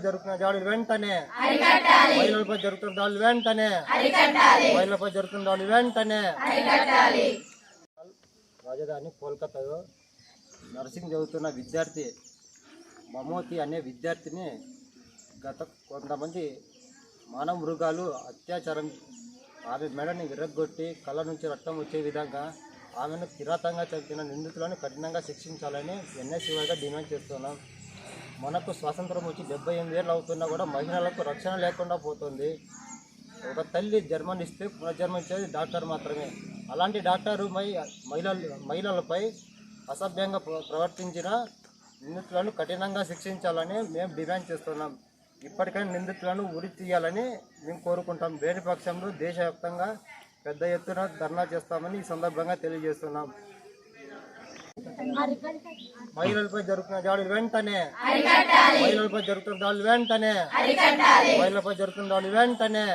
జరుగుతున్న దాడులు వెంటనే మహిళలపై జరుగుతున్న దాడులు వెంటనే మహిళలపై జరుగుతున్న దాడులు వెంటనే. రాజధాని కోల్కతాలో నర్సింగ్ చదువుతున్న విద్యార్థి మమోతి అనే విద్యార్థిని గత కొంతమంది మానవ మృగాలు అత్యాచారం ఆమె మెడని విరగ్గొట్టి కళ్ళ నుంచి రక్తం వచ్చే విధంగా ఆమెను కిరాతంగా చంపిన నిందితులను కఠినంగా శిక్షించాలని ఎన్ఎస్యూఐగా డిమాండ్ చేస్తున్నాం. మనకు స్వాతంత్రం వచ్చి 78 ఏళ్ళు అవుతున్నా కూడా మహిళలకు రక్షణ లేకుండా పోతుంది. ఒక తల్లి జన్మనిస్తే పునర్జన్మించేది డాక్టర్ మాత్రమే. అలాంటి డాక్టరు మహిళలపై అసభ్యంగా ప్రవర్తించిన నిందితులను కఠినంగా శిక్షించాలని మేము డిమాండ్ చేస్తున్నాం. ఇప్పటికైనా నిందితులను ఉరి తీయాలని మేము కోరుకుంటాం. లేని పక్షంలో దేశవ్యాప్తంగా పెద్ద ఎత్తున ధర్నా చేస్తామని ఈ సందర్భంగా తెలియజేస్తున్నాం. మహిళలపై జరుగుతున్న దాడులు వెంటనే మహిళలపై జరుగుతున్న దాడులు వెంటనే మహిళలపై జరుగుతున్న దాడులు వెంటనే.